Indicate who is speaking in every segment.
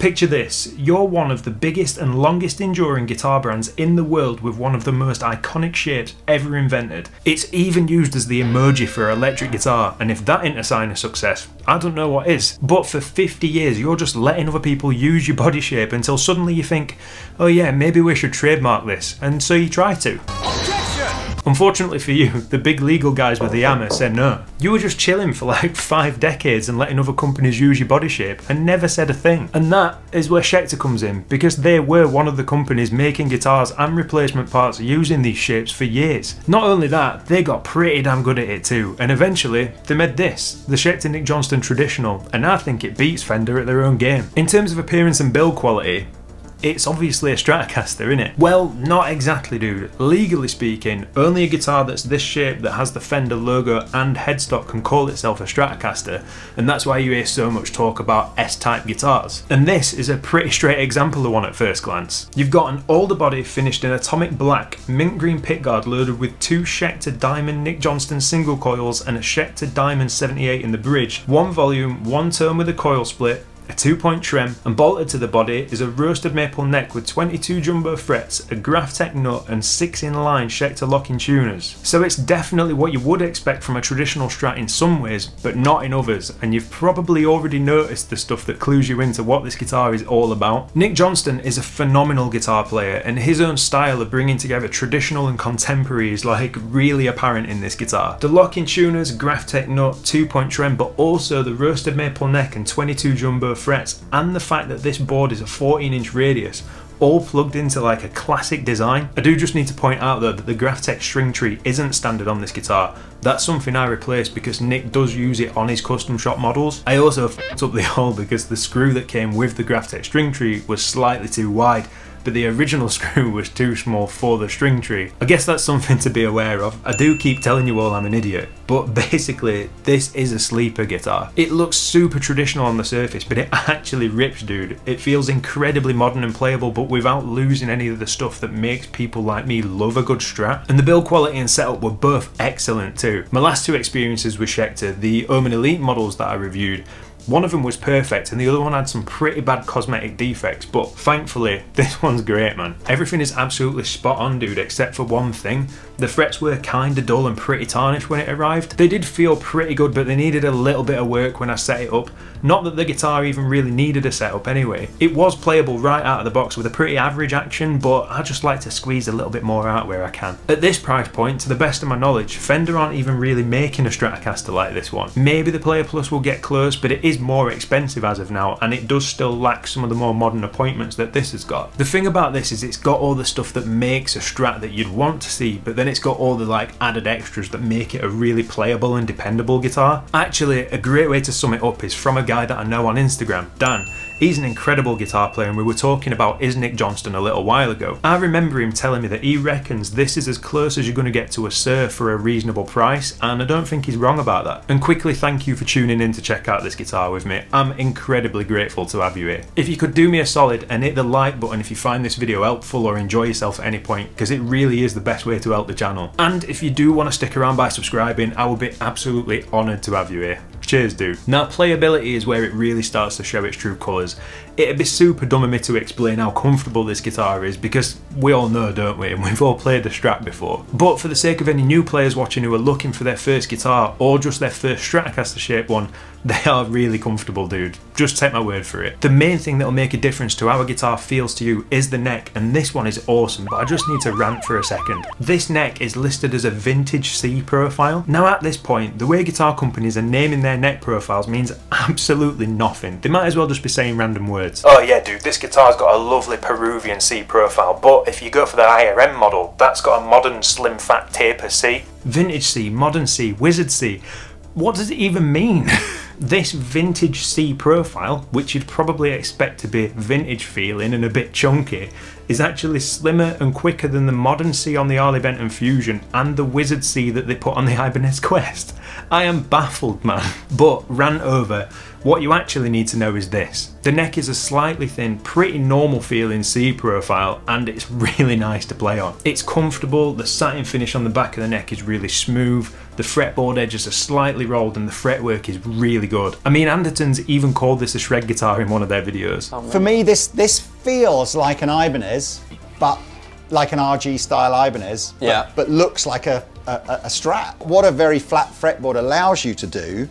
Speaker 1: Picture this, you're one of the biggest and longest enduring guitar brands in the world with one of the most iconic shapes ever invented. It's even used as the emoji for electric guitar, and if that ain't a sign of success, I don't know what is. But for 50 years you're just letting other people use your body shape until suddenly you think, oh yeah, maybe we should trademark this, and so you try to. Unfortunately for you, the big legal guys with the hammer said no. You were just chilling for like 5 decades and letting other companies use your body shape and never said a thing. And that is where Schecter comes in, because they were one of the companies making guitars and replacement parts using these shapes for years. Not only that, they got pretty damn good at it too, and eventually they made this, the Schecter Nick Johnston Traditional, and I think it beats Fender at their own game. In terms of appearance and build quality, it's obviously a Stratocaster, innit? Well, not exactly, dude. Legally speaking, only a guitar that's this shape that has the Fender logo and headstock can call itself a Stratocaster, and that's why you hear so much talk about S-type guitars. And this is a pretty straight example of one at first glance. You've got an older body finished in atomic black, mint green pickguard loaded with 2 Schecter Diamond Nick Johnston single coils and a Schecter Diamond 78 in the bridge, 1 volume, 1 tone with a coil split, a 2-point trem, and bolted to the body is a roasted maple neck with 22 jumbo frets, a Graphtec nut and 6 inline Schecter locking tuners. So it's definitely what you would expect from a traditional Strat in some ways, but not in others, and you've probably already noticed the stuff that clues you into what this guitar is all about. Nick Johnston is a phenomenal guitar player, and his own style of bringing together traditional and contemporary is like really apparent in this guitar. The locking tuners, Graphtec nut, 2-point trem, but also the roasted maple neck and 22 jumbo frets, and the fact that this board is a 14-inch radius, all plugged into like a classic design. I do just need to point out though that the Graphtec string tree isn't standard on this guitar. That's something I replaced because Nick does use it on his custom shop models. I also f***ed up the hole because the screw that came with the Graphtec string tree was slightly too wide, but the original screw was too small for the string tree. I guess that's something to be aware of. I do keep telling you all I'm an idiot, but basically this is a sleeper guitar. It looks super traditional on the surface, but it actually rips, dude. It feels incredibly modern and playable, but without losing any of the stuff that makes people like me love a good Strat. And the build quality and setup were both excellent too. My last 2 experiences with Schecter, the Omen Elite models that I reviewed, one of them was perfect and the other one had some pretty bad cosmetic defects, but thankfully this one's great, man. Everything is absolutely spot on, dude, except for one thing. The frets were kinda dull and pretty tarnished when it arrived. They did feel pretty good, but they needed a little bit of work when I set it up. Not that the guitar even really needed a setup anyway. It was playable right out of the box with a pretty average action, but I just like to squeeze a little bit more out where I can. At this price point, to the best of my knowledge, Fender aren't even really making a Stratocaster like this one. Maybe the Player Plus will get close, but it is more expensive as of now, and it does still lack some of the more modern appointments that this has got. The thing about this is it's got all the stuff that makes a Strat that you'd want to see, but then it's got all the like added extras that make it a really playable and dependable guitar. Actually, a great way to sum it up is from a guy that I know on Instagram, Dan. He's an incredible guitar player, and we were talking about his Nick Johnston a little while ago. I remember him telling me that he reckons this is as close as you're going to get to a Sir for a reasonable price, and I don't think he's wrong about that. And quickly, thank you for tuning in to check out this guitar with me. I'm incredibly grateful to have you here. If you could do me a solid and hit the like button if you find this video helpful or enjoy yourself at any point, because it really is the best way to help the channel. And if you do want to stick around by subscribing, I would be absolutely honoured to have you here. Cheers, dude. Now, playability is where it really starts to show its true colours. It'd be super dumb of me to explain how comfortable this guitar is, because we all know, don't we? And we've all played the Strat before. But for the sake of any new players watching who are looking for their first guitar, or just their first Stratocaster shaped one, they are really comfortable, dude. Just take my word for it. The main thing that'll make a difference to how a guitar feels to you is the neck, and this one is awesome, but I just need to rant for a second. This neck is listed as a vintage C profile. Now at this point, the way guitar companies are naming their neck profiles means absolutely nothing. They might as well just be saying random words. Oh yeah, dude, this guitar's got a lovely Peruvian C profile, but if you go for the higher end model, that's got a modern slim fat taper C. Vintage C, modern C, wizard C. What does it even mean? This vintage C profile, which you'd probably expect to be vintage feeling and a bit chunky, is actually slimmer and quicker than the modern C on the Harley Benton Fusion and the Wizard C that they put on the Ibanez Quest. I am baffled, man. But rant over. What you actually need to know is this. The neck is a slightly thin, pretty normal feeling C profile, and it's really nice to play on. It's comfortable, the satin finish on the back of the neck is really smooth, the fretboard edges are slightly rolled and the fretwork is really good. I mean, Anderton's even called this a shred guitar in one of their videos.
Speaker 2: For me, this feels like an Ibanez, but like an RG style Ibanez, but looks like a Strat. What a very flat fretboard allows you to do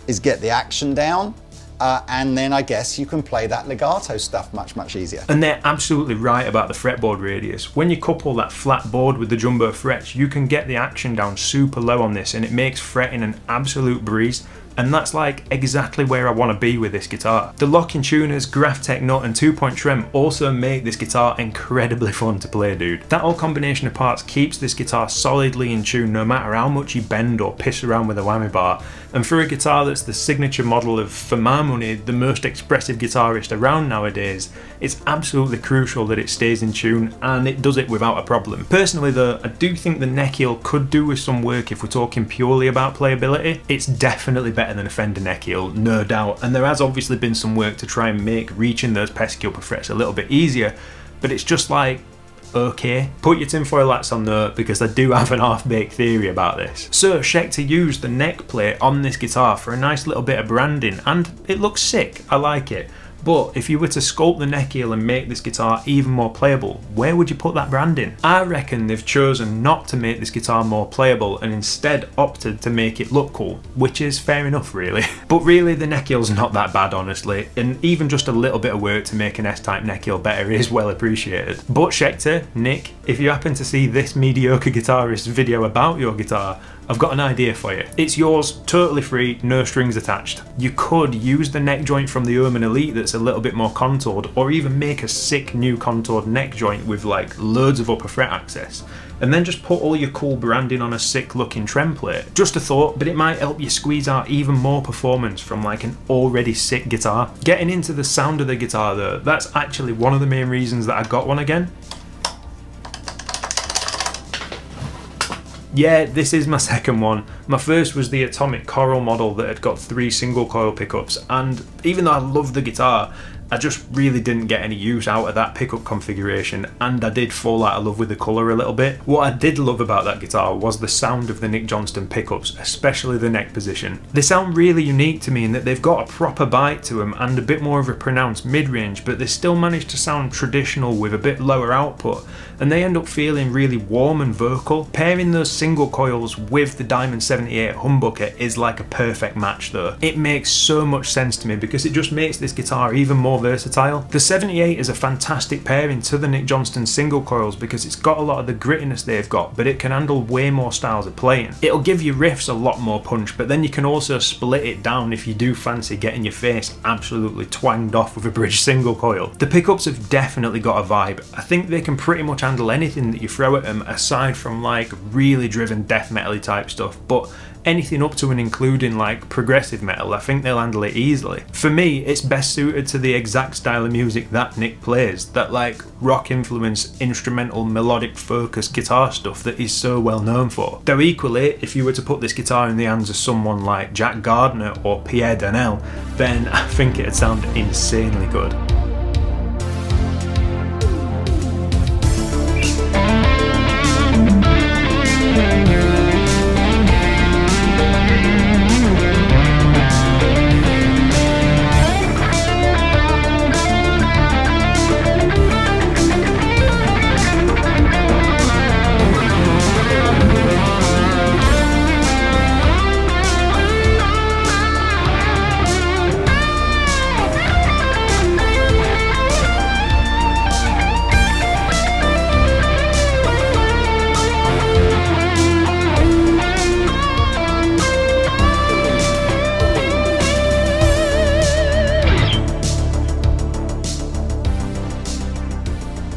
Speaker 2: is get the action down, and then I guess you can play that legato stuff much easier.
Speaker 1: And they're absolutely right about the fretboard radius. When you couple that flat board with the jumbo frets, you can get the action down super low on this and it makes fretting an absolute breeze. And that's like exactly where I want to be with this guitar. The locking tuners, Graphtec nut and 2-point trem also make this guitar incredibly fun to play, dude. That whole combination of parts keeps this guitar solidly in tune no matter how much you bend or piss around with a whammy bar. And for a guitar that's the signature model of, for my money, the most expressive guitarist around nowadays, it's absolutely crucial that it stays in tune, and it does it without a problem. Personally though, I do think the neck heel could do with some work if we're talking purely about playability. It's definitely better than a Fender neck heel, no doubt, and there has obviously been some work to try and make reaching those pesky upper frets a little bit easier, but it's just like, okay. Put your tinfoil hats on though, because I do have an half-baked theory about this. So Schecter used the neck plate on this guitar for a nice little bit of branding, and it looks sick, I like it. But if you were to sculpt the neck heel and make this guitar even more playable, where would you put that branding? I reckon they've chosen not to make this guitar more playable and instead opted to make it look cool, which is fair enough really. But really the neck heel's not that bad honestly, and even just a little bit of work to make an S-type neck heel better is well appreciated. But Schecter, Nick, if you happen to see this mediocre guitarist's video about your guitar, I've got an idea for you. It's yours, totally free, no strings attached. You could use the neck joint from the Omen Elite that's a little bit more contoured, or even make a sick new contoured neck joint with like loads of upper fret access, and then just put all your cool branding on a sick looking trem plate. Just a thought, but it might help you squeeze out even more performance from like an already sick guitar. Getting into the sound of the guitar though, that's actually one of the main reasons that I got one again. Yeah, this is my second one. My first was the Atomic Coral model that had got 3 single coil pickups, and even though I love the guitar, I just really didn't get any use out of that pickup configuration, and I did fall out of love with the colour a little bit. What I did love about that guitar was the sound of the Nick Johnston pickups, especially the neck position. They sound really unique to me in that they've got a proper bite to them and a bit more of a pronounced mid-range, but they still manage to sound traditional with a bit lower output, and they end up feeling really warm and vocal. Pairing those single coils with the Diamond 78 humbucker is like a perfect match though. It makes so much sense to me because it just makes this guitar even more versatile. The 78 is a fantastic pairing to the Nick Johnston single coils because it's got a lot of the grittiness they've got, but it can handle way more styles of playing. It'll give your riffs a lot more punch, but then you can also split it down if you do fancy getting your face absolutely twanged off with a bridge single coil. The pickups have definitely got a vibe. I think they can pretty much handle anything that you throw at them aside from like really driven death metal-y type stuff, but anything up to and including like progressive metal, I think they'll handle it easily. For me, it's best suited to the exact style of music that Nick plays, that like rock influenced, instrumental, melodic focused guitar stuff that he's so well known for. Though equally, if you were to put this guitar in the hands of someone like Jack Gardner or Pierre Donnell, then I think it'd sound insanely good.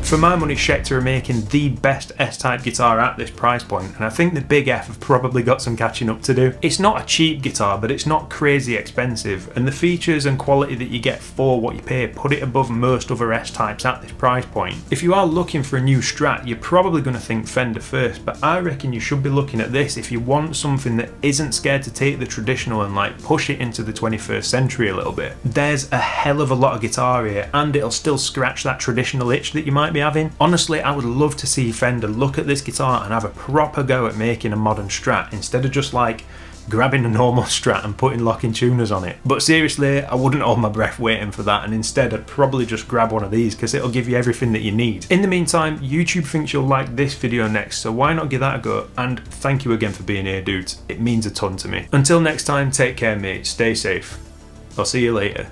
Speaker 1: For my money, Schecter are making the best S-type guitar at this price point, and I think the Big F have probably got some catching up to do. It's not a cheap guitar, but it's not crazy expensive, and the features and quality that you get for what you pay put it above most other S-types at this price point. If you are looking for a new Strat, you're probably going to think Fender first, but I reckon you should be looking at this if you want something that isn't scared to take the traditional and like push it into the 21st century a little bit. There's a hell of a lot of guitar here, and it'll still scratch that traditional itch that you might be having. Honestly, I would love to see Fender look at this guitar and have a proper go at making a modern Strat instead of just like grabbing a normal Strat and putting locking tuners on it. But seriously, I wouldn't hold my breath waiting for that, and instead I'd probably just grab one of these because it'll give you everything that you need. In the meantime, YouTube thinks you'll like this video next, so why not give that a go? And thank you again for being here, dudes. It means a ton to me. Until next time, take care, mate. Stay safe. I'll see you later.